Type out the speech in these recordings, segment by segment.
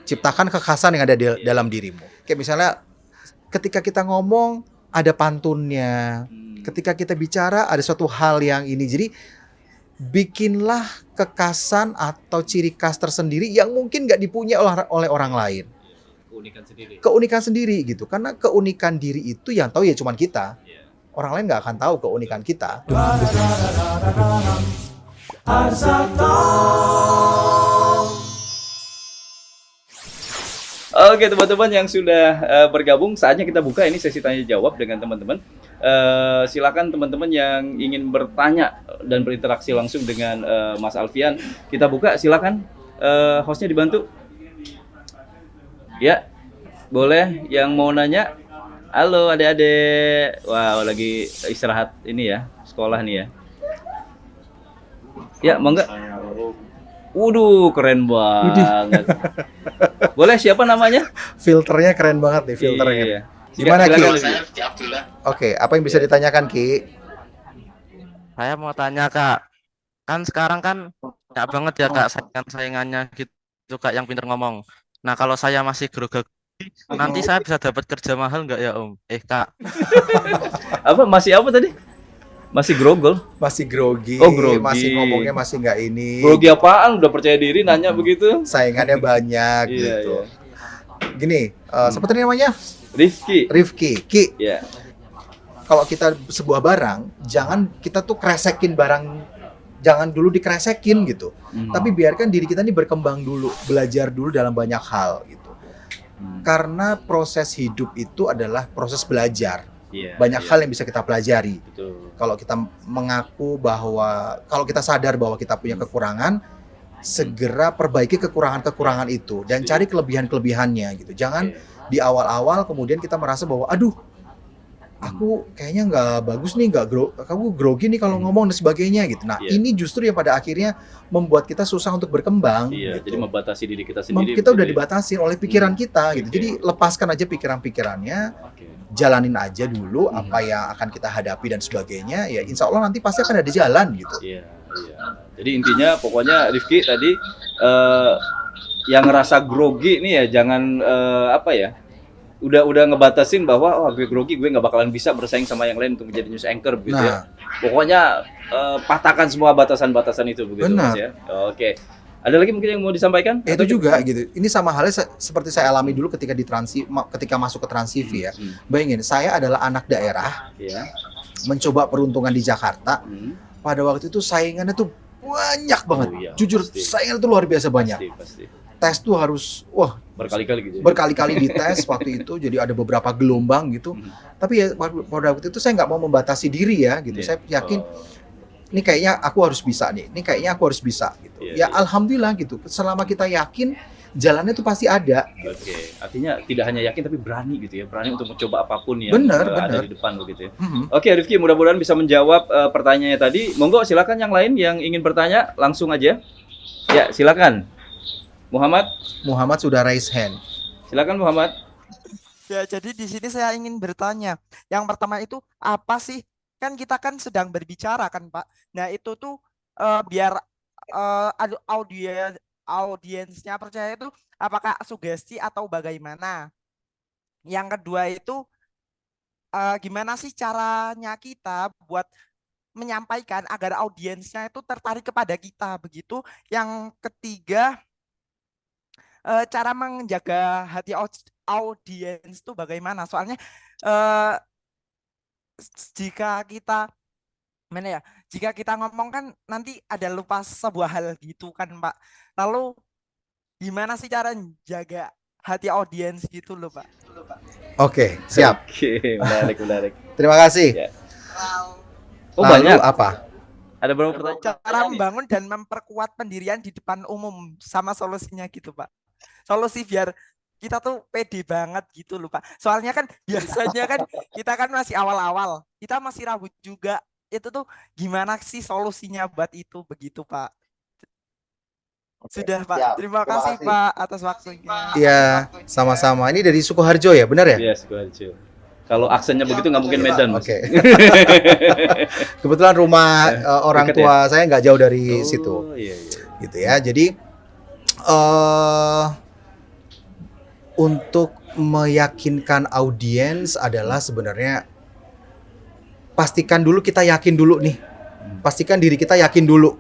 Ciptakan kekhasan yang ada di dalam dirimu. Kayak misalnya ketika kita ngomong ada pantunnya. Ketika kita bicara ada suatu hal yang ini. Jadi bikinlah kekhasan atau ciri khas tersendiri yang mungkin nggak dipunya oleh orang lain. Keunikan sendiri gitu. Karena keunikan diri itu yang tahu ya cuman kita. Orang lain nggak akan tahu keunikan kita. Oke teman-teman yang sudah bergabung, saatnya kita buka ini sesi tanya jawab dengan teman-teman. Silakan teman-teman yang ingin bertanya dan berinteraksi langsung dengan Mas Alfian, kita buka. Silakan hostnya dibantu. Ya, boleh yang mau nanya. Halo adik-adik. Wow, lagi istirahat ini ya, sekolah nih ya. Ya, mangga. Waduh, keren banget. Boleh, siapa namanya? Filternya keren banget nih, filternya. Iya. Gimana Ki? Saya Abdullah. Oke, apa yang bisa ditanyakan Ki? Saya mau tanya Kak, kan sekarang kan banyak banget ya Kak saingannya gitu Kak yang pinter ngomong. Nah kalau saya masih grogi, nanti saya bisa dapat kerja mahal nggak ya Om? Kak. Apa masih apa tadi? Masih grogol? Masih grogi, Oh, grogi. masih ngomongnya masih nggak ini. Grogi apaan? Udah percaya diri nanya begitu? Saingannya banyak Iya, gitu. iya. Gini, siapa tadi namanya? Rifki. Rifki. Ki, Ya. kalau kita sebuah barang, jangan kita tuh kresekin barang, jangan dulu dikresekin gitu. Tapi biarkan diri kita ini berkembang dulu, belajar dulu dalam banyak hal gitu. Karena proses hidup itu adalah proses belajar. Iya, Banyak iya. hal yang bisa kita pelajari. Betul. Kalau kita mengaku bahwa, kalau kita sadar bahwa kita punya kekurangan, segera perbaiki kekurangan-kekurangan itu dan cari kelebihan-kelebihannya gitu. Jangan di awal-awal kemudian kita merasa bahwa aduh, aku kayaknya nggak bagus nih, kamu grogi nih kalau ngomong dan sebagainya gitu. Nah, Iya. ini justru yang pada akhirnya membuat kita susah untuk berkembang. Iya, gitu. jadi membatasi diri kita sendiri. Kita udah begitu ya? dibatasi oleh pikiran kita gitu. Oke. Jadi lepaskan aja pikiran-pikirannya, Oke. jalanin aja dulu apa yang akan kita hadapi dan sebagainya. Ya insya Allah nanti pasti akan ada jalan gitu. Iya, iya. Jadi intinya pokoknya Rifki tadi yang ngerasa grogi nih ya jangan apa ya? Udah ngebatasin bahwa gue grogi, gue nggak bakalan bisa bersaing sama yang lain untuk menjadi news anchor begitu ya. Pokoknya patahkan semua batasan-batasan itu begitu Benar. Mas ya. Oke. Ada lagi mungkin yang mau disampaikan? Itu juga gitu. Ini sama halnya seperti saya alami dulu ketika ketika masuk ke Trans TV ya. Bayangin, saya adalah anak daerah, Iya. mencoba peruntungan di Jakarta. Hmm. Pada waktu itu saingannya tuh banyak banget. Oh, iya, Jujur, pasti. saingannya tuh luar biasa banyak. Pasti. Tes tuh harus, Berkali-kali gitu. Ya? berkali-kali dites waktu itu. Jadi ada beberapa gelombang gitu. Tapi ya pada waktu itu saya nggak mau membatasi diri ya gitu. Iya. Saya yakin ini kayaknya aku harus bisa nih. Ini kayaknya aku harus bisa gitu. Iya, Ya iya. alhamdulillah gitu. Selama kita yakin jalannya tuh pasti ada. Oke, artinya tidak hanya yakin tapi berani gitu ya, berani untuk mencoba apapun yang Benar, ada benar. di depan begitu ya. Mhm. Oke, Rifki, mudah-mudahan bisa menjawab pertanyaannya tadi. Monggo silakan yang lain yang ingin bertanya langsung aja. Ya, silakan. Muhammad sudah raise hand. Silakan Muhammad. Ya, jadi di sini saya ingin bertanya. Yang pertama itu apa sih? Kan kita kan sedang berbicara kan, Pak. Nah, itu tuh biar audiensnya percaya itu apakah sugesti atau bagaimana? Yang kedua itu gimana sih caranya kita buat menyampaikan agar audiensnya itu tertarik kepada kita begitu. Yang ketiga cara menjaga hati audiens itu bagaimana? Soalnya jika kita jika kita ngomong kan nanti ada lupa sebuah hal gitu kan Pak. Lalu gimana sih cara menjaga hati audiens gitu loh Pak? Oke, siap. Oke, menarik. Terima kasih. Ya. Oh, Lalu banyak. apa? Ada berapa pertanyaan? Cara membangun dan memperkuat pendirian di depan umum sama solusinya gitu Pak. Solusi biar kita tuh pede banget gitu loh Pak. Soalnya kan biasanya kan kita kan masih awal-awal, kita masih ragu juga. Itu tuh gimana sih solusinya buat itu begitu Pak. Sudah Pak, Siap. terima Terima kasih kasih. Pak atas waktunya. Iya, sama-sama. Ini dari Sukoharjo ya, benar ya? Yes, Sukoharjo. Kalau aksennya begitu nggak mungkin Medan, Mas. Oke. Kebetulan rumah orang Deket tua saya nggak jauh dari situ, Iya. gitu ya. Jadi untuk meyakinkan audiens adalah sebenarnya pastikan dulu kita yakin dulu nih. Pastikan diri kita yakin dulu.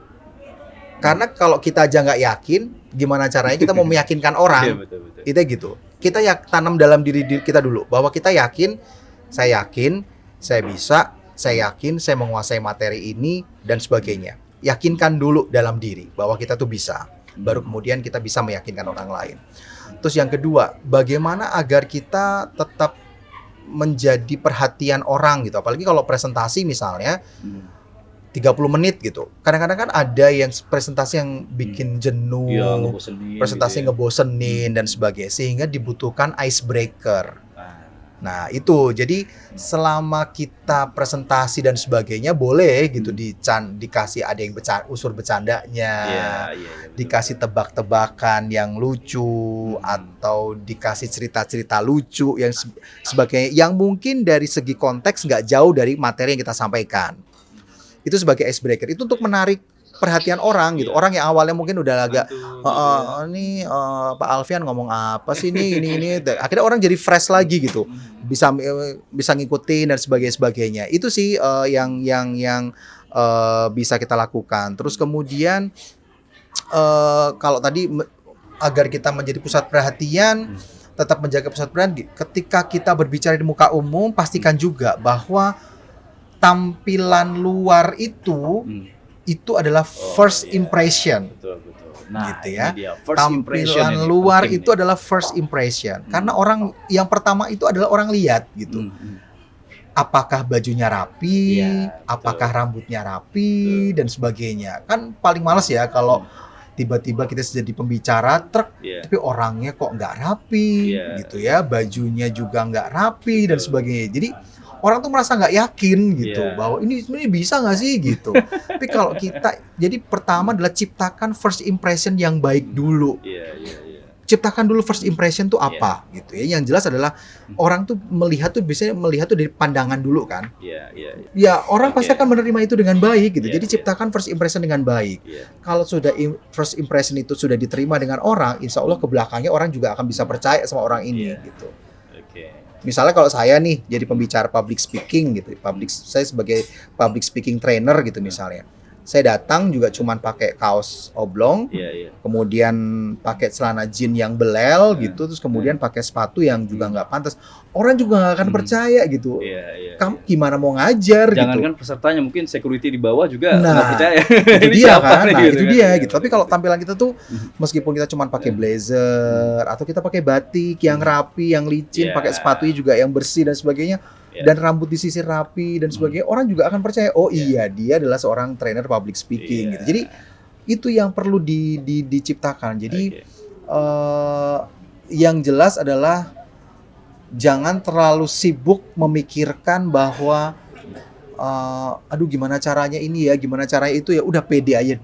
Karena kalau kita aja nggak yakin, gimana caranya kita mau meyakinkan Iya, orang? betul betul. Itu gitu. Kita tanam dalam diri kita dulu bahwa kita yakin, saya bisa, saya yakin saya menguasai materi ini dan sebagainya. Yakinkan dulu dalam diri bahwa kita tuh bisa. Baru kemudian kita bisa meyakinkan orang lain. Terus yang kedua, bagaimana agar kita tetap menjadi perhatian orang gitu. Apalagi kalau presentasi misalnya 30 menit gitu. Kadang-kadang kan ada yang presentasi yang bikin jenuh, Iya, ngebosenin presentasi gitu ya. ngebosenin dan sebagainya, sehingga dibutuhkan icebreaker. Ah, Nah itu, jadi selama kita presentasi dan sebagainya boleh gitu dikasih ada yang unsur bercandanya, iya, iya, betul. dikasih tebak-tebakan yang lucu atau dikasih cerita-cerita lucu yang sebagainya, yang mungkin dari segi konteks nggak jauh dari materi yang kita sampaikan. Itu sebagai icebreaker, itu untuk menarik perhatian orang gitu. Iya. Orang yang awalnya mungkin udah agak Gitu ya. ini Pak Alfian ngomong apa sih ini. Akhirnya orang jadi fresh lagi gitu. Bisa ngikutin dan sebagainya. Itu sih yang bisa kita lakukan. Terus kemudian kalau tadi agar kita menjadi pusat perhatian, tetap menjaga pusat perhatian, ketika kita berbicara di muka umum, pastikan juga bahwa tampilan luar itu adalah first iya. impression. Betul betul. Nah, Gitu ya. ini dia. First impression Tampilan ini luar penting itu nih. adalah first impression. Karena orang yang pertama itu adalah orang lihat gitu. Apakah bajunya rapi, Iya, betul. apakah rambutnya rapi dan sebagainya. Kan paling males ya kalau tiba-tiba kita jadi pembicara Iya. tapi orangnya kok nggak rapi Iya. gitu ya, bajunya juga nggak rapi dan sebagainya. Jadi orang tuh merasa nggak yakin gitu Iya. bahwa ini bisa nggak sih gitu. Tapi kalau kita, jadi pertama adalah ciptakan first impression yang baik dulu. Iya. Ciptakan dulu first impression tuh apa gitu ya. Yang jelas adalah orang tuh biasanya melihat tuh dari pandangan dulu kan. Iya. Ya orang Oke. pasti akan menerima itu dengan baik gitu. Iya, Jadi iya. ciptakan first impression dengan baik. Iya. Kalau sudah first impression itu sudah diterima dengan orang, insya Allah ke belakangnya orang juga akan bisa percaya sama orang ini Iya. gitu. Oke. Misalnya kalau saya nih jadi pembicara public speaking gitu, saya sebagai public speaking trainer gitu misalnya. Saya datang juga cuman pakai kaos oblong, Iya. kemudian pakai celana jeans yang belel gitu, terus kemudian pakai sepatu yang juga nggak pantas. Orang juga nggak akan percaya gitu. Iya. Kamu gimana mau ngajar gitu? Jangankan pesertanya, mungkin security di bawah juga Nah, nggak percaya. Itu Ini dia siapa kan, nih, nah gitu itu kan. dia Iya, gitu. Tapi kalau tampilan kita tuh meskipun kita cuma pakai blazer atau kita pakai batik yang rapi, yang licin, Iya. pakai sepatunya juga yang bersih dan sebagainya, Iya. dan rambut disisir rapi dan sebagainya, orang juga akan percaya. Oh iya, dia adalah seorang trainer public speaking Iya. gitu. Jadi itu yang perlu diciptakan. Jadi yang jelas adalah jangan terlalu sibuk memikirkan bahwa aduh gimana caranya ini ya, gimana caranya itu ya, udah pede aja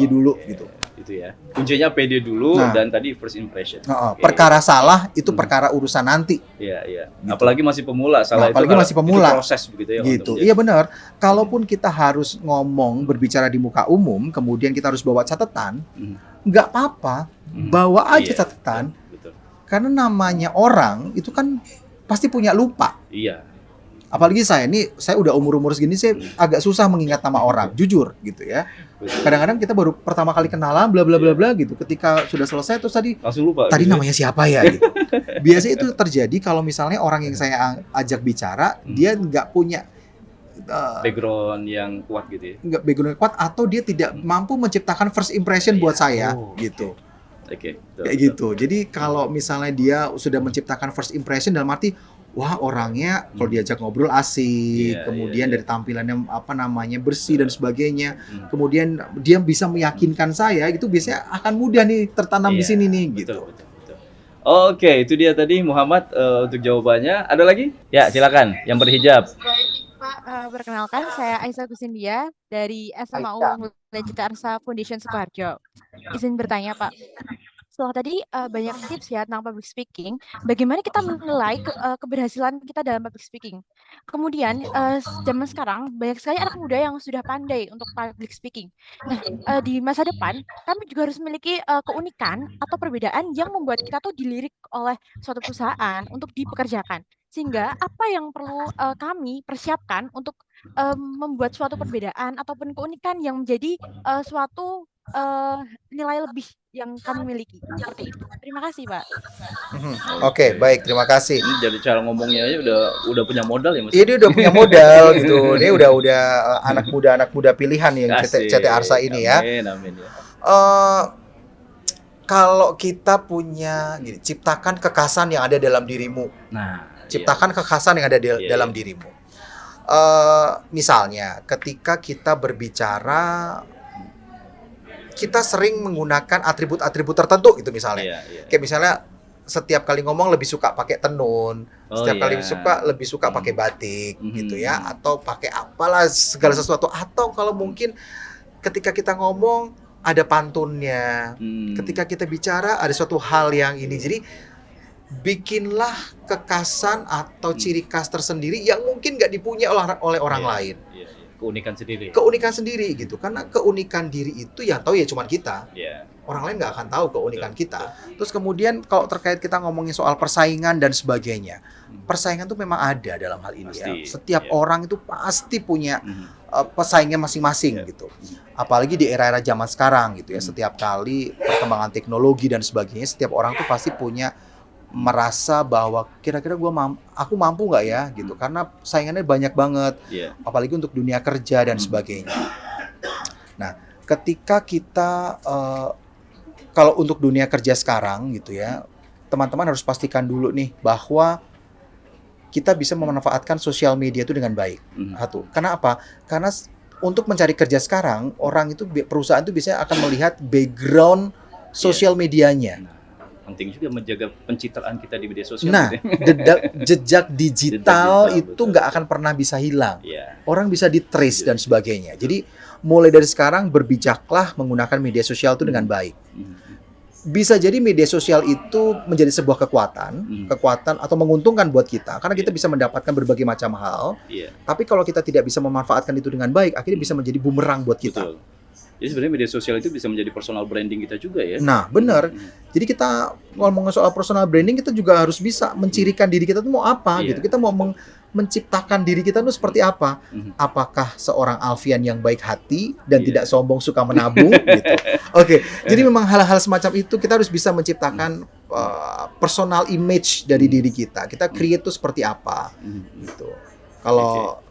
dulu gitu. Itu ya. Kuncinya pede dulu Nah. dan tadi first impression. Oke. Perkara salah itu perkara urusan nanti. Iya. Gitu. Apalagi masih pemula, salah Nah, apalagi itu masih pemula. itu proses begitu ya. Gitu. untuk Iya benar. Kalaupun kita harus berbicara di muka umum, kemudian kita harus bawa catatan, nggak apa-apa, bawa aja Iya, catatan. Betul. Karena namanya orang itu kan pasti punya lupa. Iya. Apalagi saya udah umur segini, saya agak susah mengingat nama orang, jujur gitu ya. Betul. Kadang-kadang kita baru pertama kali kenalan bla bla bla bla gitu. Ketika sudah selesai terus Langsung lupa. tadi gitu ya. namanya siapa ya gitu. Biasanya itu terjadi kalau misalnya orang yang saya ajak bicara, dia nggak punya background yang kuat gitu ya. nggak background kuat, atau dia tidak mampu menciptakan first impression buat saya Oh, gitu. Oke. Kayak gitu. Jadi kalau misalnya dia sudah menciptakan first impression dalam arti wah orangnya kalau diajak ngobrol asik, Iya, kemudian iya. dari tampilannya bersih dan sebagainya, kemudian dia bisa meyakinkan saya, itu biasanya akan mudah nih tertanam di Iya, sini nih betul, gitu. betul. Oke, itu dia tadi Muhammad untuk jawabannya. Ada lagi? Ya, silakan yang berhijab. Pak, perkenalkan saya Aisyah Gusindia dari SMA Unggul Cita Arsa Foundation Sukoharjo. Izin bertanya Pak, setelah tadi banyak tips ya tentang public speaking, bagaimana kita menilai keberhasilan kita dalam public speaking. Kemudian zaman sekarang banyak sekali anak muda yang sudah pandai untuk public speaking. Nah, di masa depan kami juga harus memiliki keunikan atau perbedaan yang membuat kita tuh dilirik oleh suatu perusahaan untuk dipekerjakan. Sehingga apa yang perlu kami persiapkan untuk membuat suatu perbedaan ataupun keunikan yang menjadi suatu nilai lebih yang kami miliki. Seperti itu. Terima kasih, Pak. Oke, baik, terima kasih. Ini jadi cara ngomongnya aja udah punya modal ya Mas. Iya, dia udah punya modal gitu. Dia udah anak muda pilihan yang Asik. CT Arsa ini ya. Amin, amin ya. Kalau kita punya gini, ciptakan kekhasan yang ada dalam dirimu. Nah, Ciptakan kekhasan yang ada Iya, dalam iya. dirimu. Misalnya, ketika kita berbicara, kita sering menggunakan atribut-atribut tertentu gitu misalnya. Iya, iya. Kayak misalnya setiap kali ngomong lebih suka pakai tenun, Oh, setiap kali iya. lebih suka pakai batik gitu ya, Mhm. atau pakai apalah segala sesuatu, atau kalau mungkin ketika kita ngomong ada pantunnya. Hmm. Ketika kita bicara ada suatu hal yang ini. Jadi bikinlah kekhasan atau ciri khas tersendiri yang mungkin nggak dipunya oleh orang Iya, lain. iya, iya. Keunikan sendiri. Keunikan sendiri gitu. Karena keunikan diri itu yang tahu ya cuman kita. Iya. Orang lain nggak akan tahu keunikan Betul, kita. Terus kemudian kalau terkait kita ngomongin soal persaingan dan sebagainya. Persaingan tuh memang ada dalam hal ini ya. Pasti, Setiap iya. orang itu pasti punya Mhm. pesaingnya masing-masing Iya. gitu. Apalagi di era-era zaman sekarang gitu ya. Setiap kali perkembangan teknologi dan sebagainya, setiap orang tuh pasti punya merasa bahwa kira-kira aku mampu nggak ya gitu. Karena saingannya banyak banget. Iya. Apalagi untuk dunia kerja dan sebagainya. Nah, ketika kita kalau untuk dunia kerja sekarang gitu ya, teman-teman harus pastikan dulu nih bahwa kita bisa memanfaatkan sosial media itu dengan baik. Mhm. Satu. Karena apa? Karena untuk mencari kerja sekarang, orang itu perusahaan itu biasanya akan melihat background sosial medianya. Nah, penting juga menjaga pencitraan kita di media sosial. Nah, gitu ya. jejak digital digital, itu betul. nggak akan pernah bisa hilang. Iya. Orang bisa di-trace dan sebagainya. Jadi mulai dari sekarang berbijaklah menggunakan media sosial itu dengan baik. Mhm. Bisa jadi media sosial itu menjadi sebuah kekuatan atau menguntungkan buat kita karena kita bisa mendapatkan berbagai macam hal. Iya. Tapi kalau kita tidak bisa memanfaatkan itu dengan baik, akhirnya bisa menjadi bumerang buat kita. Betul. Jadi sebenarnya media sosial itu bisa menjadi personal branding kita juga ya. Nah, benar. Mhm. Jadi kita ngomong soal personal branding, kita juga harus bisa mencirikan diri kita tuh mau apa Iya. gitu. Kita mau menciptakan diri kita tuh seperti apa? Mhm. Apakah seorang Alfian yang baik hati dan Iya. tidak sombong suka menabung gitu. Oke, jadi memang hal-hal semacam itu kita harus bisa menciptakan personal image dari diri kita. Kita create tuh seperti apa Mhm. gitu. Kalau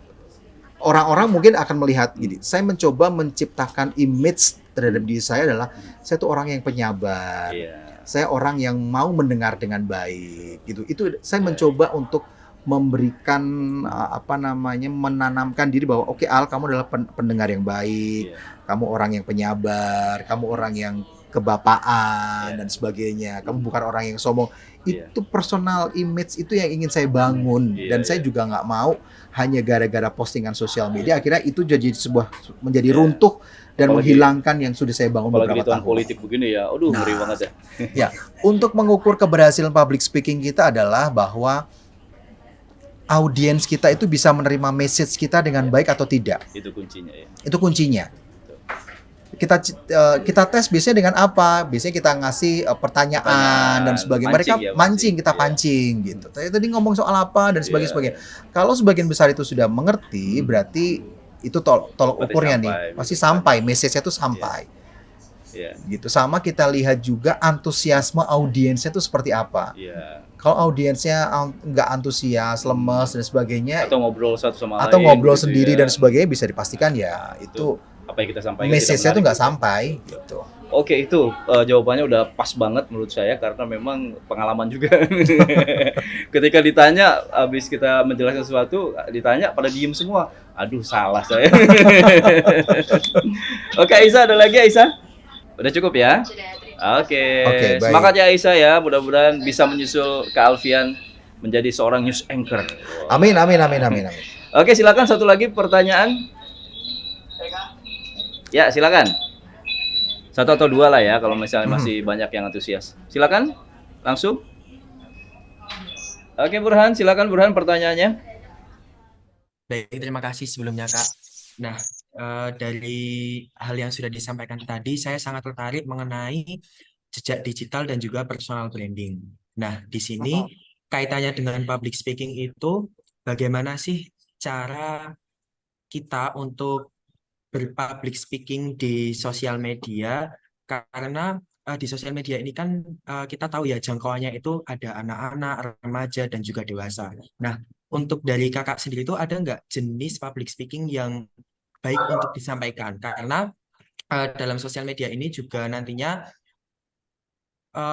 orang-orang mungkin akan melihat gini, saya mencoba menciptakan image terhadap diri saya adalah saya tuh orang yang penyabar. Iya. Saya orang yang mau mendengar dengan baik gitu. Itu saya mencoba untuk memberikan menanamkan diri bahwa oke, Al, kamu adalah pendengar yang baik, Iya. kamu orang yang penyabar, kamu orang yang kebapaan Iya. dan sebagainya. Kamu bukan orang yang sombong. Iya. Itu personal image itu yang ingin saya bangun Iya, dan iya. saya juga nggak mau hanya gara-gara postingan sosial media akhirnya itu menjadi Iya. runtuh dan Apalagi- menghilangkan yang sudah saya bangun Apalagi di beberapa tahun tahun. politik begini ya. Aduh, Nah. ngeri banget ya. Ya, untuk mengukur keberhasilan public speaking kita adalah bahwa audiens kita itu bisa menerima message kita dengan baik atau tidak. Itu kuncinya ya. Itu kuncinya. Kita tes biasanya dengan apa? Biasanya kita ngasih pertanyaan Pertanyaan, dan sebagainya. mancing Mereka ya, mancing, mancing. kita Iya. pancing gitu. Tadi ngomong soal apa dan Iya, sebagainya. Kalau sebagian besar itu sudah mengerti, berarti itu tolok Berarti ukurnya sampai, nih. berarti Pasti sampai, message-nya itu sampai. Iya. Gitu. Sama kita lihat juga antusiasme audiensnya itu seperti apa. Iya. Kalau audiensnya nggak antusias, lemes dan sebagainya, Atau ngobrol satu sama atau lain ngobrol gitu sendiri ya. dan sebagainya, bisa dipastikan ya itu apa yang kita sampaikan message-nya tidak tuh nggak menarik. sampai gitu. Oke, itu jawabannya udah pas banget menurut saya karena memang pengalaman juga. Ketika ditanya habis kita menjelaskan sesuatu, ditanya pada diem semua. Aduh, salah saya. Oke, Aisyah, ada lagi Aisyah? Udah cukup ya? Oke. Oke, baik. Semangat ya Aisyah ya, mudah-mudahan bisa menyusul ke Alfian menjadi seorang news anchor. Amin, amin, amin, amin, amin. Oke, silakan satu lagi pertanyaan. Ya, silakan. 1 atau 2 lah ya kalau misalnya masih banyak yang antusias. Silakan langsung. Oke Burhan, silakan Burhan pertanyaannya. Baik, terima kasih sebelumnya Kak. Nah, dari hal yang sudah disampaikan tadi, saya sangat tertarik mengenai jejak digital dan juga personal branding. Nah, di sini kaitannya dengan public speaking itu, bagaimana sih cara kita untuk berpublic speaking di sosial media? Karena di sosial media ini kan kita tahu ya jangkauannya itu ada anak-anak, remaja, dan juga dewasa. Nah, untuk dari kakak sendiri itu ada nggak jenis public speaking yang baik untuk disampaikan? Karena dalam sosial media ini juga nantinya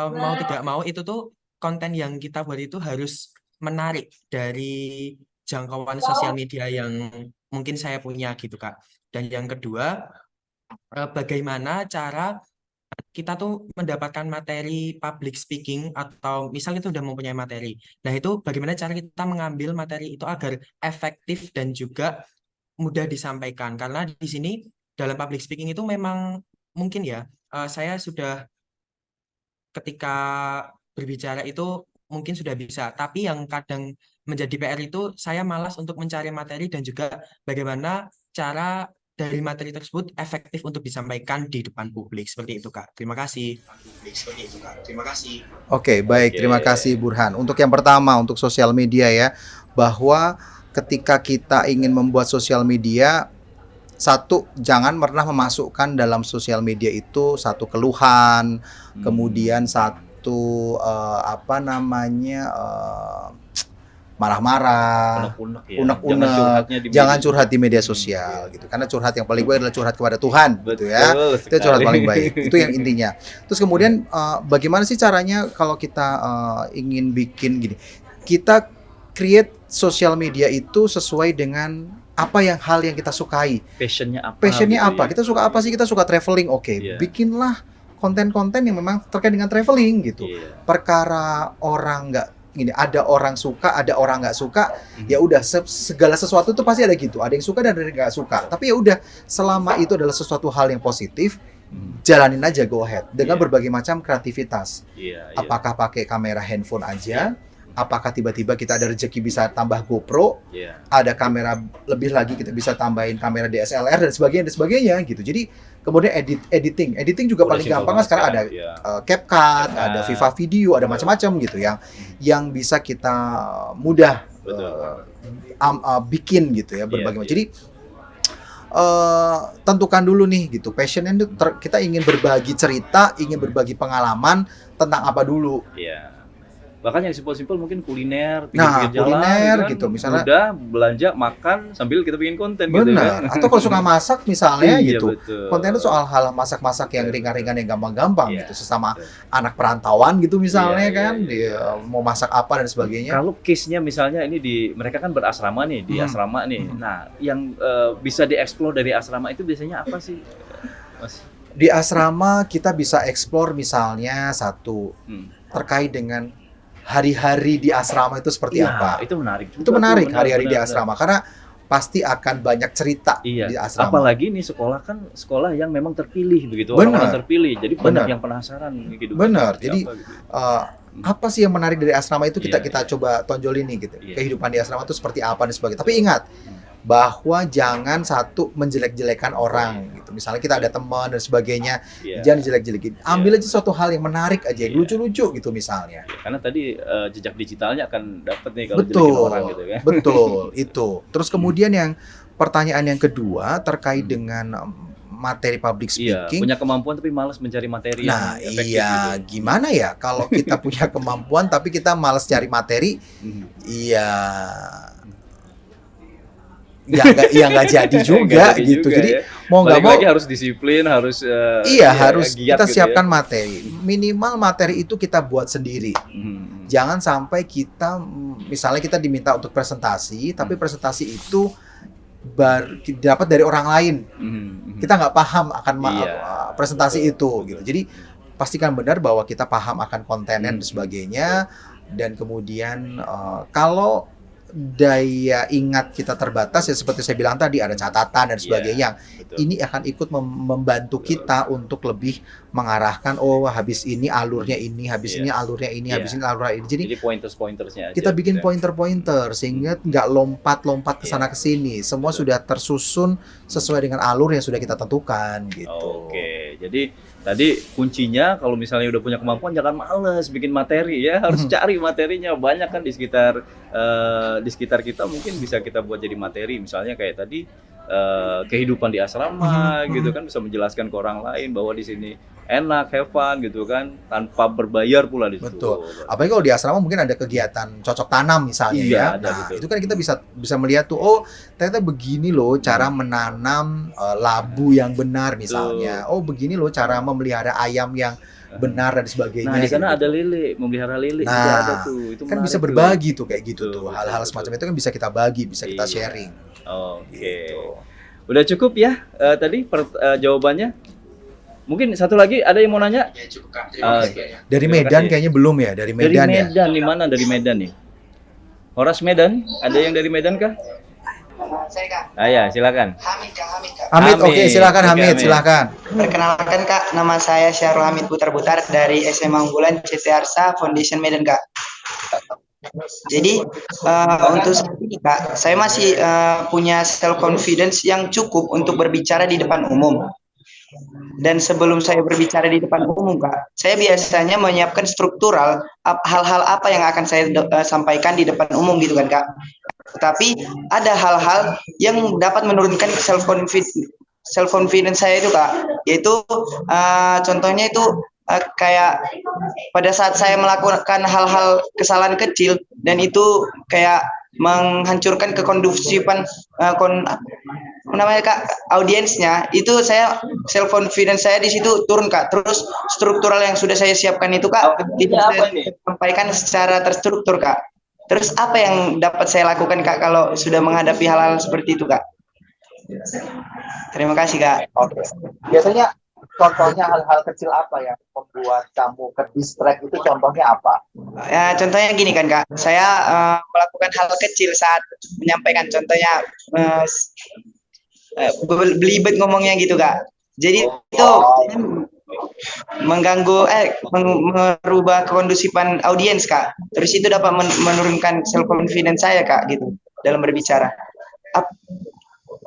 mau tidak mau itu tuh konten yang kita buat itu harus menarik dari jangkauan sosial media yang mungkin saya punya gitu Kak. Dan yang kedua, bagaimana cara kita tuh mendapatkan materi public speaking atau misal kita udah mempunyai materi. Nah, itu bagaimana cara kita mengambil materi itu agar efektif dan juga mudah disampaikan. Karena di sini dalam public speaking itu memang mungkin ya, saya sudah ketika berbicara itu mungkin sudah bisa, tapi yang kadang menjadi PR itu saya malas untuk mencari materi dan juga bagaimana cara dari materi tersebut efektif untuk disampaikan di depan publik. Seperti itu, Kak. Terima kasih. Oke, baik. Terima kasih Burhan. Untuk yang pertama, untuk sosial media ya, bahwa ketika kita ingin membuat sosial media, satu, jangan pernah memasukkan dalam sosial media itu satu keluhan, kemudian satu marah-marah, Unek-unek ya. unek-unek, Jangan curhatnya di jangan media. curhat di media sosial gitu. Karena curhat yang paling baik adalah curhat kepada Tuhan gitu ya. Betul Itu curhat sekali. paling baik. Itu yang intinya. Terus kemudian bagaimana sih caranya kalau kita ingin bikin gini? Kita create sosial media itu sesuai dengan apa hal yang kita sukai. Passionnya apa? Passionnya gitu apa? ya. Kita suka apa sih? Kita suka traveling. Oke, Iya. bikinlah konten-konten yang memang terkait dengan traveling gitu. Iya. Perkara orang nggak gini, ada orang suka, ada orang nggak suka, ya udah segala sesuatu tuh pasti ada gitu. Ada yang suka dan ada yang nggak suka. Tapi ya udah, selama itu adalah sesuatu hal yang positif, jalanin aja, go ahead dengan Iya. berbagai macam kreativitas. Iya, iya. Apakah pakai kamera handphone aja? Apakah tiba-tiba kita ada rezeki bisa tambah GoPro? Iya. Ada kamera lebih lagi kita bisa tambahin kamera DSLR dan sebagainya gitu. Jadi kemudian editing juga Udah paling simpel gampang kan banget sekarang ada sekarang, iya. CapCut, CapCut. ada Viva Video, ada macam-macam gitu yang bisa kita mudah Betul. bikin gitu ya berbagai Iya, macam. Jadi tentukan dulu nih gitu passionnya itu kita ingin berbagi cerita, ingin berbagi pengalaman tentang apa dulu. Iya. Bahkan yang simpel-simpel mungkin kuliner, Nah, pinggir-pinggir jalan, kuliner kan. gitu, misalnya. Udah belanja, makan sambil kita bikin konten gitu Benar. kan. Atau kalau suka masak misalnya Iya, gitu. betul. Konten itu soal hal masak-masak yang ringan-ringan yang gampang-gampang Iya, gitu. Sesama betul. anak perantauan gitu misalnya Iya, kan. iya, iya. Dia mau masak apa dan sebagainya. Kalau case-nya misalnya ini mereka kan berasrama nih, di asrama nih. Nah, yang bisa dieksplor dari asrama itu biasanya apa sih, Mas? Di asrama kita bisa explore misalnya satu terkait dengan hari-hari di asrama itu seperti Iya, apa. itu menarik juga. Itu menarik tuh, hari-hari di benar. asrama karena pasti akan banyak cerita Iya. di asrama. Apalagi nih sekolah kan sekolah yang memang terpilih begitu, Benar. orang-orang terpilih. Jadi banyak Benar. yang penasaran gitu. Benar. Jadi Apa gitu. apa sih yang menarik dari asrama itu kita Iya, iya. coba tonjolin nih gitu. Iya. Kehidupan di asrama itu seperti apa dan sebagainya. Tapi ingat bahwa jangan satu menjelek-jelekan orang gitu. Misalnya kita ada teman dan sebagainya, Iya. jangan jelek-jelekin. Ambil aja suatu hal yang menarik aja, yang Iya. lucu-lucu gitu misalnya. Karena tadi jejak digitalnya akan dapat nih kalau Betul. jelekin orang gitu kan. Betul, itu. Terus kemudian yang pertanyaan yang kedua terkait dengan materi public Iya, speaking. punya kemampuan tapi malas mencari materi Nah, yang efektif iya, gitu. gimana ya kalau kita punya kemampuan tapi kita malas cari materi? Iya. Ya nggak jadi juga Nggak jadi gitu. juga Jadi ya. mau nggak Balik mau lagi harus disiplin, harus iya harus giat kita gitu siapkan ya. materi. Minimal materi itu kita buat sendiri. Jangan sampai kita misalnya kita diminta untuk presentasi, tapi presentasi itu dapat dari orang lain. Kita nggak paham akan Iya, presentasi betul, itu betul. gitu. Jadi pastikan benar bahwa kita paham akan kontennya dan sebagainya. Dan kemudian kalau daya ingat kita terbatas ya seperti saya bilang tadi ada catatan dan sebagainya. Betul. Ini akan ikut membantu kita untuk lebih mengarahkan oh habis ini alurnya ini, habis Iya. ini alurnya ini, Iya. habis ini alurnya ini. Jadi Jadi pointers-pointersnya aja. kita bikin gitu ya. pointer-pointer sehingga nggak lompat-lompat ke sana ke sini. Semua Betul. sudah tersusun sesuai dengan alur yang sudah kita tentukan gitu. Oke, jadi tadi kuncinya kalau misalnya udah punya kemampuan jangan males bikin materi ya, harus cari materinya banyak kan di sekitar kita mungkin bisa kita buat jadi materi misalnya kayak tadi kehidupan di asrama gitu kan bisa menjelaskan ke orang lain bahwa di sini enak, have fun gitu kan tanpa berbayar pula di situ. Betul. Apalagi kalau di asrama mungkin ada kegiatan cocok tanam misalnya Iya, ya. ada, Nah, betul. itu kan kita bisa melihat tuh oh ternyata begini loh cara menanam labu yang benar misalnya. Oh begini loh cara memelihara ayam yang benar dan sebagainya. Nah, di sana gitu. ada lele, memelihara lele juga Nah, ada tuh. Itu kan menarik bisa tuh. berbagi tuh kayak gitu Betul, tuh. betul, Hal-hal betul. semacam itu kan bisa kita bagi, bisa kita Iya. sharing. Oke. Gitu. Udah cukup ya tadi jawabannya? Mungkin satu lagi ada yang mau nanya? Ya cukup Kak. Oke. Dari Terima Medan kasih. kayaknya belum ya, dari Medan Dari ya. Medan, di mana dari Medan nih? Horas Medan? Ada yang dari Medan kah? Saya Kak, Ah ya, silakan. Hamid Kak. Hamid, oke Hamid. silakan Oke, Hamid, Hamid. silakan. Perkenalkan Kak, nama saya Syahrul Hamid Butar-Butar dari SMA Unggulan CT Arsa Foundation Medan Kak. Jadi untuk saat ini Kak, saya masih punya self confidence yang cukup untuk berbicara di depan umum. Dan sebelum saya berbicara di depan umum Kak, saya biasanya menyiapkan struktural hal-hal apa yang akan saya sampaikan di depan umum gitu kan Kak. Tetapi ada hal-hal yang dapat menurunkan self confidence saya itu Kak, yaitu contohnya itu kayak pada saat saya melakukan hal-hal kesalahan kecil dan itu kayak menghancurkan kekondusifan namanya Kak audiensnya, itu saya self confidence saya di situ turun Kak. Terus struktural yang sudah saya siapkan itu Kak tidak saya sampaikan secara terstruktur Kak. Terus apa yang dapat saya lakukan Kak kalau sudah menghadapi hal-hal seperti itu Kak? Terima kasih Kak. Oke. Biasanya contohnya hal-hal kecil apa yang membuat kamu ke distract itu contohnya apa? Ya, contohnya gini kan Kak, saya melakukan hal kecil saat menyampaikan, contohnya belibet ngomongnya gitu Kak. Jadi itu mengganggu merubah kekondusifan audiens Kak. Terus itu dapat menurunkan self confidence saya Kak gitu dalam berbicara.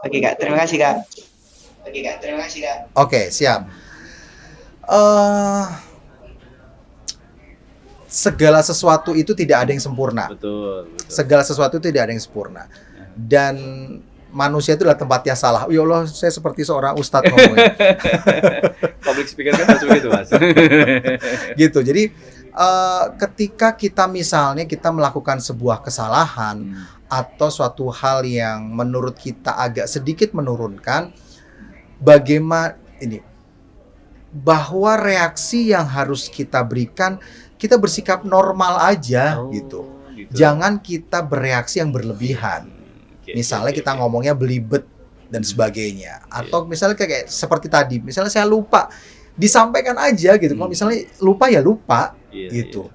Oke Kak, terima kasih Kak. Oke, siap. Segala sesuatu itu tidak ada yang sempurna. Betul. Segala sesuatu itu tidak ada yang sempurna. Dan manusia itu adalah tempatnya salah. Ya Allah, saya seperti seorang ustadz ngomongnya. Public speaker kan harus begitu, Mas. Gitu. Jadi ketika kita misalnya kita melakukan sebuah kesalahan atau suatu hal yang menurut kita agak sedikit menurunkan, bagaimana ini bahwa reaksi yang harus kita berikan, kita bersikap normal aja gitu. Jangan kita bereaksi yang berlebihan. Misalnya kita ngomongnya belibet dan sebagainya, atau misalnya kayak seperti tadi, misalnya saya lupa, disampaikan aja gitu. Kalau misalnya lupa ya lupa gitu.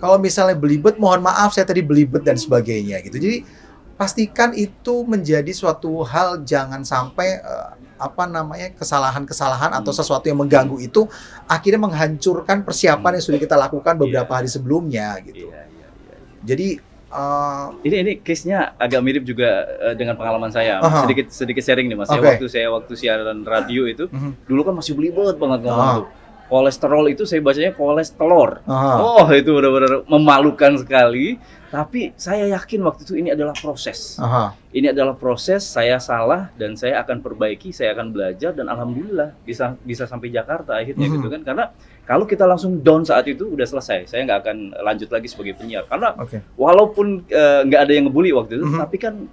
Kalau misalnya belibet, mohon maaf saya tadi belibet dan sebagainya gitu. Jadi pastikan itu menjadi suatu hal, jangan sampai kesalahan-kesalahan atau sesuatu yang mengganggu itu akhirnya menghancurkan persiapan yang sudah kita lakukan beberapa hari sebelumnya gitu. Jadi ini case-nya agak mirip juga dengan pengalaman saya. Sedikit sharing nih Mas. Saya waktu siaran radio itu dulu kan masih belibet banget ngomong tuh. Kolesterol itu saya bacanya kolesterol. Oh, itu benar-benar memalukan sekali. Tapi saya yakin waktu itu ini adalah proses. Ini adalah proses, saya salah dan saya akan perbaiki, saya akan belajar dan alhamdulillah bisa sampai Jakarta akhirnya gitu kan. Karena kalau kita langsung down saat itu udah selesai, saya nggak akan lanjut lagi sebagai penyiar. Karena walaupun nggak ada yang ngebully waktu itu, tapi kan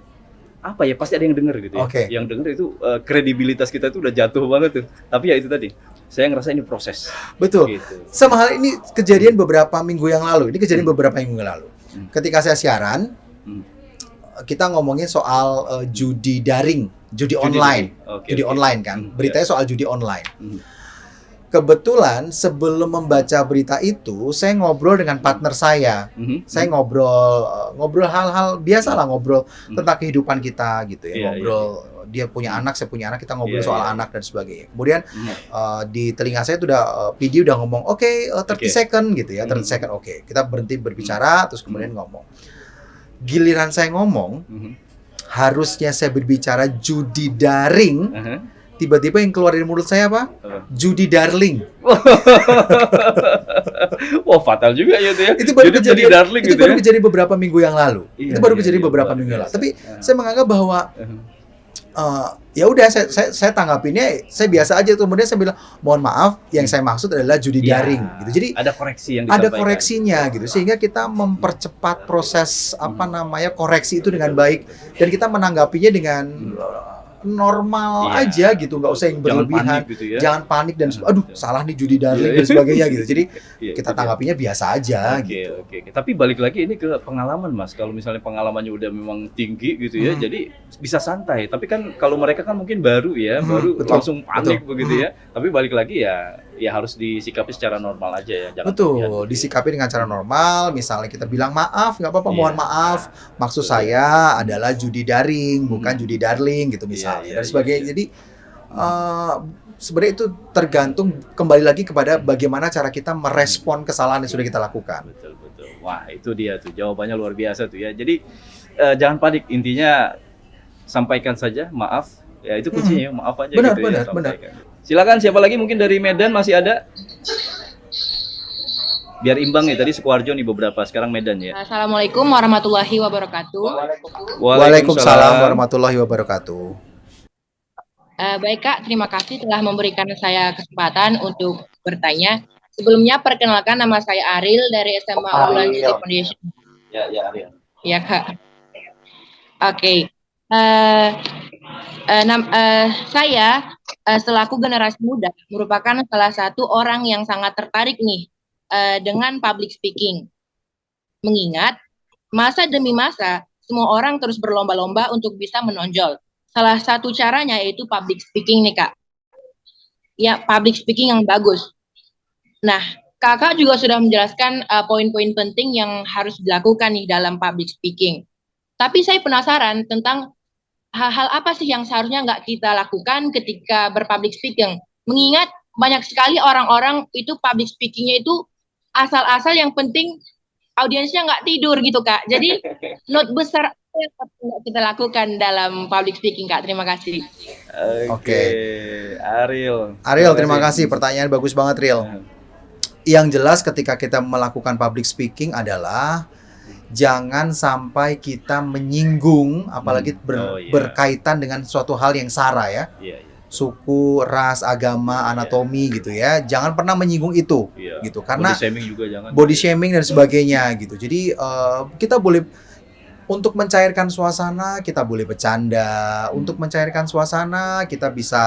apa ya, pasti ada yang denger gitu ya. Yang denger itu kredibilitas kita itu udah jatuh banget tuh. Tapi ya itu tadi, saya ngerasa ini proses. Betul. Gitu. Sama hal ini kejadian beberapa minggu yang lalu. Ini kejadian beberapa minggu yang lalu. Ketika saya siaran, kita ngomongin soal judi daring, judi online. Judi online kan. Beritanya soal judi online. kebetulan sebelum membaca berita itu, saya ngobrol dengan partner saya. Saya ngobrol hal-hal biasa lah, ngobrol tentang kehidupan kita gitu ya. Iya, ngobrol dia punya anak, saya punya anak, kita ngobrol Iya, soal iya. anak dan sebagainya. Kemudian di telinga saya itu udah PD udah ngomong, oke, 30 second gitu ya, 30 second, oke. Kita berhenti berbicara, terus kemudian ngomong. Giliran saya ngomong, harusnya saya berbicara judi daring, tiba-tiba yang keluar dari mulut saya apa? Judi darling. Wah, fatal juga ya itu ya. Itu baru Jadi kejadian, darling itu gitu baru ya. kejadian beberapa minggu yang lalu. Iya, Itu baru iya, kejadian iya, beberapa luar minggu yang lalu. biasa. Tapi saya menganggap bahwa ya udah, saya tanggapinnya saya biasa aja. Kemudian saya bilang, mohon maaf, yang saya maksud adalah judi Ya, daring gitu. Jadi ada koreksi yang ada disampaikan. koreksinya gitu, sehingga kita mempercepat proses koreksi itu dengan baik, dan kita menanggapinya dengan normal Iya. aja gitu, nggak usah yang Jangan berlebihan, panik gitu ya. jangan panik dan aduh salah nih judi Iya. darling dan sebagainya gitu. Jadi Iya, kita itu dia. tanggapinya biasa aja Oke, gitu. oke. Tapi balik lagi ini ke pengalaman, Mas. Kalau misalnya pengalamannya udah memang tinggi gitu ya, jadi bisa santai. Tapi kan kalau mereka kan mungkin baru ya, baru betul, langsung panik betul. begitu ya. Tapi balik lagi ya harus disikapi secara normal aja ya. Jangan berlebihan Betul, gitu ya. disikapi dengan cara normal. Misalnya kita bilang maaf, nggak apa-apa, Iya. mohon maaf. Maksud Betul. saya adalah judi daring, bukan judi darling gitu misalnya, iya, dan sebagainya. iya. Jadi sebenarnya itu tergantung kembali lagi kepada bagaimana cara kita merespon kesalahan yang sudah kita lakukan. Betul, betul. Wah, itu dia tuh jawabannya luar biasa tuh ya. Jadi jangan panik, intinya sampaikan saja maaf. Ya itu kuncinya, maaf aja Benar, gitu ya. benar, Sampaikan. Silakan, siapa lagi mungkin dari Medan masih ada? Biar imbang nih, tadi Sukoharjo nih beberapa, sekarang Medan ya. Assalamualaikum warahmatullahi wabarakatuh. Waalaikumsalam warahmatullahi wabarakatuh. Baik Kak, terima kasih telah memberikan saya kesempatan untuk bertanya. Sebelumnya perkenalkan, nama saya Aril dari SMA Unggulan City Foundation. Ya, Arya. Ya Kak. Oke. Saya selaku generasi muda merupakan salah satu orang yang sangat tertarik nih dengan public speaking. Mengingat masa demi masa semua orang terus berlomba-lomba untuk bisa menonjol. Salah satu caranya yaitu public speaking nih Kak. Ya, public speaking yang bagus. Nah, Kakak juga sudah menjelaskan poin-poin penting yang harus dilakukan nih dalam public speaking. Tapi saya penasaran tentang hal-hal apa sih yang seharusnya nggak kita lakukan ketika berpublic speaking. Mengingat banyak sekali orang-orang itu public speakingnya itu asal-asal, yang penting audiensnya nggak tidur gitu Kak. Jadi note besar apa yang harus kita lakukan dalam public speaking Kak. Terima kasih. Oke. Ariel. Ariel, terima kasih, pertanyaan bagus banget Riel. Yang jelas ketika kita melakukan public speaking adalah jangan sampai kita menyinggung, apalagi berkaitan dengan suatu hal yang sara ya. Iya. Suku, ras, agama, anatomi gitu ya. Jangan pernah menyinggung itu gitu, karena Body shaming juga jangan. body shaming dan sebagainya gitu. Jadi kita boleh untuk mencairkan suasana, kita boleh bercanda. Untuk mencairkan suasana, kita bisa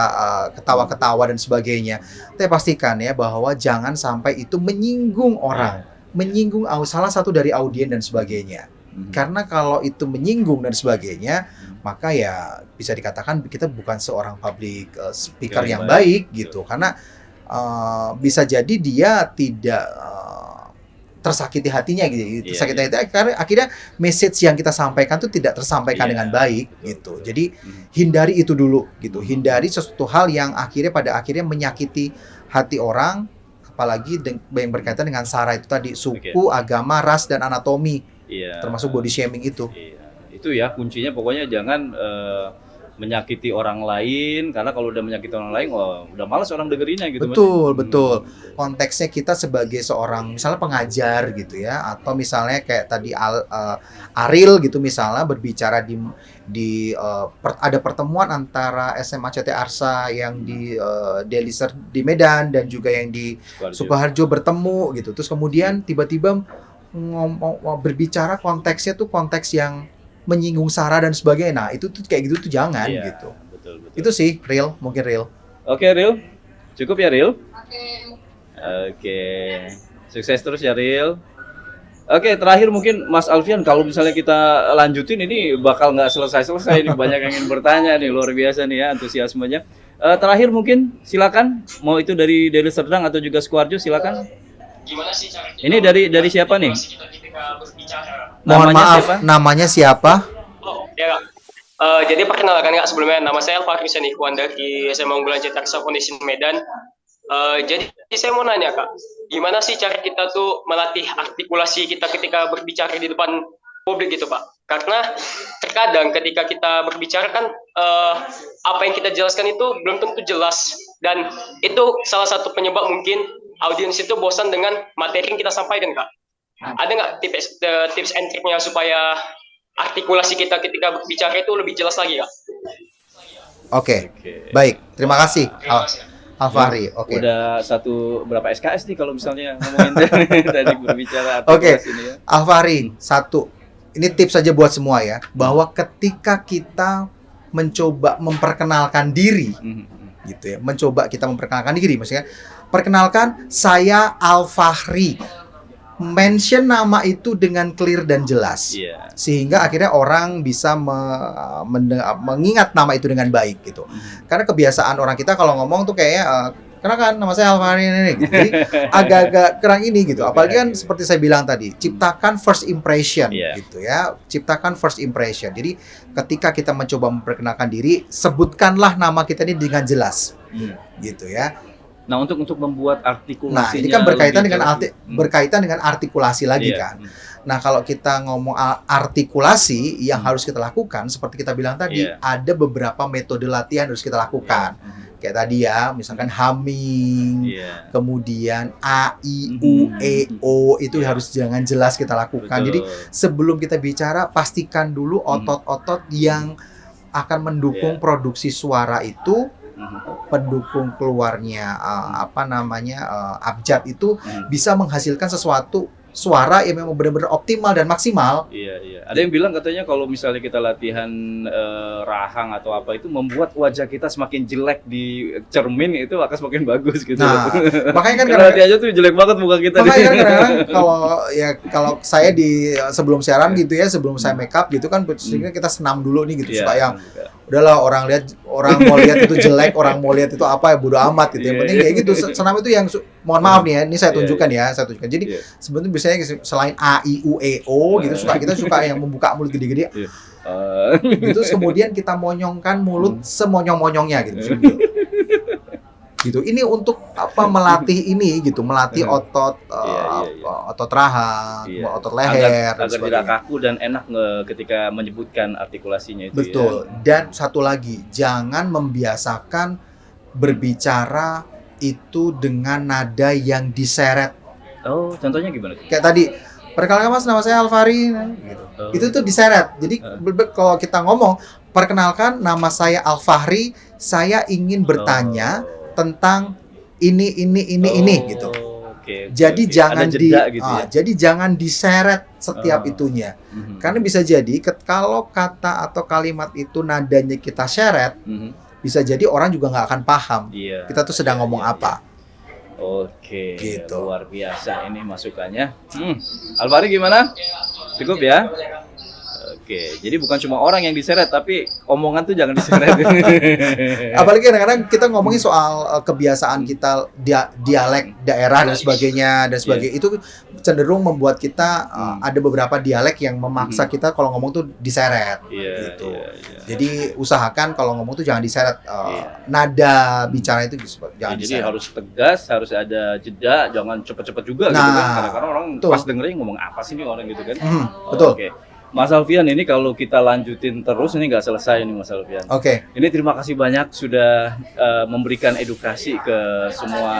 ketawa-ketawa dan sebagainya. Tapi pastikan ya bahwa jangan sampai itu menyinggung orang, menyinggung salah satu dari audien dan sebagainya. Karena kalau itu menyinggung dan sebagainya, maka ya bisa dikatakan kita bukan seorang public speaker yang baik gitu. Karena bisa jadi dia tidak tersakiti hatinya gitu. Tersakiti hatinya karena akhirnya message yang kita sampaikan itu tidak tersampaikan dengan baik gitu. Jadi hindari itu dulu gitu. Hindari sesuatu hal yang pada akhirnya menyakiti hati orang, apalagi yang berkaitan dengan sara itu tadi, suku, agama, ras dan anatomi. Termasuk body shaming itu. Itu ya kuncinya, pokoknya jangan menyakiti orang lain, karena kalau udah menyakiti orang lain, udah malas orang dengerinnya gitu. Betul. Konteksnya kita sebagai seorang misalnya pengajar gitu ya, atau misalnya kayak tadi Aril gitu misalnya berbicara ada pertemuan antara SMA CT Arsa yang di Deliser di Medan dan juga yang di Sukoharjo bertemu gitu. Terus kemudian tiba-tiba berbicara konteksnya tuh konteks yang menyinggung sara dan sebagainya. Nah, itu tuh kayak gitu tuh jangan gitu. Betul. Itu sih mungkin real. Oke, Ril. Cukup ya, Ril? Oke. Sukses terus ya, Ril. Oke, terakhir mungkin Mas Alfian, kalau misalnya kita lanjutin ini bakal nggak selesai-selesai nih, banyak yang ingin bertanya nih, luar biasa nih ya antusiasmenya. Terakhir mungkin silakan, mau itu dari Deli Serdang atau juga Sukoharjo, silakan. Ini dari siapa nih? Mohon Namanya maaf, siapa? namanya siapa? Ya kak. Jadi perkenalkan kak sebelumnya, nama saya Alfahri Ikhwan dari SMA Unggulan Cetarsa Foundation Medan. Jadi saya mau nanya kak, gimana sih cara kita tuh melatih artikulasi kita ketika berbicara di depan publik gitu pak? Karena terkadang ketika kita berbicara kan apa yang kita jelaskan itu belum tentu jelas, dan itu salah satu penyebab mungkin audiens itu bosan dengan materi yang kita sampaikan kak. Ada nggak tips and triknya supaya artikulasi kita ketika berbicara itu lebih jelas lagi kak? Oke, Oke. baik. Terima kasih, Alfahri. Oke. Udah berapa SKS nih kalau misalnya ngomongin tadi berbicara Oke. artikulasi ini ya. Alfahri, satu. Ini tips saja buat semua ya, bahwa ketika kita mencoba memperkenalkan diri, gitu ya, mencoba kita memperkenalkan diri, maksudnya perkenalkan saya Alfahri, mention nama itu dengan clear dan jelas, Iya. sehingga akhirnya orang bisa mengingat nama itu dengan baik gitu. Karena kebiasaan orang kita kalau ngomong tuh kayaknya kenalkan nama saya Alfahri ini gitu. Jadi agak-agak kurang ini gitu. Apalagi kan seperti saya bilang tadi, ciptakan first impression Iya. gitu ya. Ciptakan first impression. Jadi ketika kita mencoba memperkenalkan diri, sebutkanlah nama kita ini dengan jelas. Gitu ya. Nah, untuk membuat artikulasinya Nah, ini kan berkaitan lebih dengan jelas. berkaitan dengan artikulasi lagi Iya. kan. Nah, kalau kita ngomong artikulasi yang harus kita lakukan seperti kita bilang tadi, Iya. ada beberapa metode latihan yang harus kita lakukan. Kayak tadi ya, misalkan humming, Iya. kemudian A, I, U, E, O itu harus jangan jelas kita lakukan. Betul. Jadi sebelum kita bicara, pastikan dulu otot-otot yang akan mendukung produksi suara itu, pendukung keluarnya abjad itu bisa menghasilkan sesuatu suara yang memang benar-benar optimal dan maksimal. Iya. Ada yang bilang katanya kalau misalnya kita latihan rahang atau apa itu membuat wajah kita semakin jelek di cermin itu akan semakin bagus gitu. Nah, makanya kan karena latihan aja tuh jelek banget muka kita. Makanya kan kadang-kadang kalau saya di sebelum siaran gitu ya, sebelum saya make up gitu kan, sehingga kita senam dulu nih gitu, Iya, supaya udahlah orang mau lihat itu jelek, orang mau lihat itu apa ya bodo amat gitu. Yang penting kayak gitu. Senam itu yang mohon maaf nih ya, ini saya tunjukkan ya, saya tunjukkan. Jadi sebenarnya biasanya selain A, I, U, E, O gitu, kita suka yang membuka mulut gede-gede. Gitu, kemudian kita monyongkan mulut semonyong-monyongnya gitu. Gitu. Ini untuk melatih ini gitu, melatih otot otot rahang, otot leher, agar tidak kaku dan enak ketika menyebutkan artikulasinya itu. Betul. Dan satu lagi, jangan membiasakan berbicara itu dengan nada yang diseret. Oh, contohnya gimana? Kayak tadi, perkenalkan Mas, nama saya Alfahri gitu. Itu tuh diseret. Jadi kalau kita ngomong, perkenalkan nama saya Alfahri, saya ingin bertanya tentang ini gitu. Jadi jangan jadi jangan diseret setiap itunya. Karena bisa jadi kalau kata atau kalimat itu nadanya kita seret, bisa jadi orang juga nggak akan paham kita tuh sedang ngomong apa. Oke, gitu. Luar biasa ini masukannya. Alfahri gimana? Cukup ya? Oke, jadi bukan cuma orang yang diseret, tapi omongan tuh jangan diseret. Apalagi kadang-kadang kita ngomongin soal kebiasaan kita, dialek daerah dan sebagainya. Itu cenderung membuat kita ada beberapa dialek yang memaksa kita kalau ngomong tuh diseret. Gitu. Jadi usahakan kalau ngomong tuh jangan diseret. Nada bicara itu jangan Jadi diseret. harus tegas, harus ada jeda, jangan cepet-cepet juga gitu kan. Karena orang pas dengerin ngomong apa sih nih orang gitu kan. Betul. Oke. Mas Alfian, ini kalau kita lanjutin terus ini nggak selesai nih Mas Alfian. Oke. Ini terima kasih banyak sudah memberikan edukasi ke semua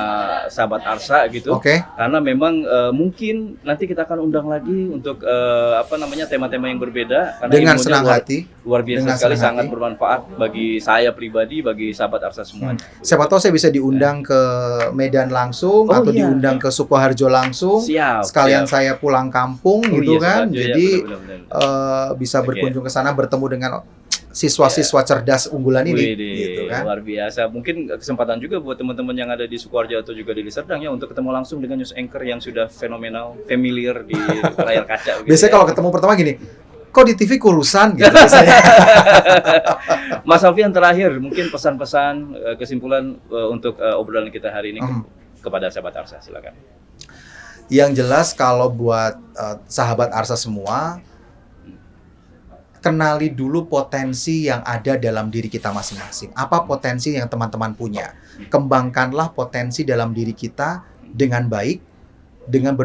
sahabat Arsa gitu. Oke. Karena memang mungkin nanti kita akan undang lagi untuk tema-tema yang berbeda. Karena Dengan ilmunya senang hati. Luar biasa Dengan sekali, senang sangat hati. bermanfaat bagi saya pribadi, bagi sahabat Arsa semua. Siapa tahu saya bisa diundang ke Medan langsung atau diundang ke Sukoharjo langsung. Siap, Sekalian siap. saya pulang kampung Oh gitu iya, kan. Sukoharjo, ya, Jadi benar-benar. bisa berkunjung ke sana bertemu dengan siswa-siswa cerdas unggulan ini Widih, gitu kan. luar biasa. Mungkin kesempatan juga buat teman-teman yang ada di Sukoharjo atau juga di Deli Serdang ya untuk ketemu langsung dengan news anchor yang sudah fenomenal, familiar di layar kaca. Biasanya kalau ketemu pertama gini, kok di TV kurusan gitu biasanya. Mas Alfian terakhir mungkin pesan-pesan kesimpulan untuk obrolan kita hari ini kepada sahabat Arsa, silakan. Yang jelas kalau buat sahabat Arsa semua, kenali dulu potensi yang ada dalam diri kita masing-masing. Apa potensi yang teman-teman punya? Kembangkanlah potensi dalam diri kita dengan baik, dengan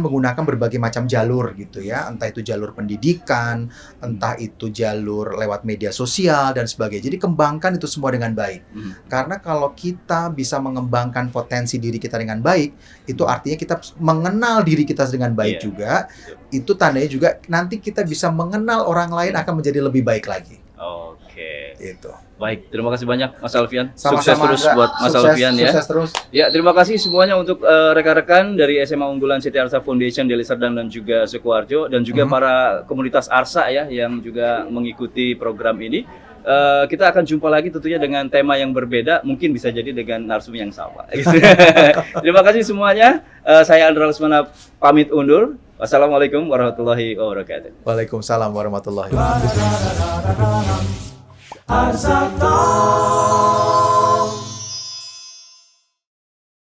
menggunakan berbagai macam jalur gitu ya, entah itu jalur pendidikan, entah itu jalur lewat media sosial dan sebagainya. Jadi kembangkan itu semua dengan baik. Karena kalau kita bisa mengembangkan potensi diri kita dengan baik, itu artinya kita mengenal diri kita dengan baik juga. Itu tandanya juga nanti kita bisa mengenal orang lain akan menjadi lebih baik lagi. Oke. Itu. Baik, terima kasih banyak Mas Alfian. Sama-sama, Sukses terus Andra. buat Mas Alfian ya. Sukses terus. Ya, terima kasih semuanya untuk rekan-rekan dari SMA Unggulan CT Arsa Foundation Deli Serdang dan juga Sukoharjo, dan juga para komunitas Arsa ya yang juga mengikuti program ini. Kita akan jumpa lagi tentunya dengan tema yang berbeda, mungkin bisa jadi dengan narsum yang sama. Terima kasih semuanya. Saya Andra Lesmana pamit undur. Wassalamualaikum warahmatullahi wabarakatuh. Waalaikumsalam warahmatullahi wabarakatuh. Arsa Talk.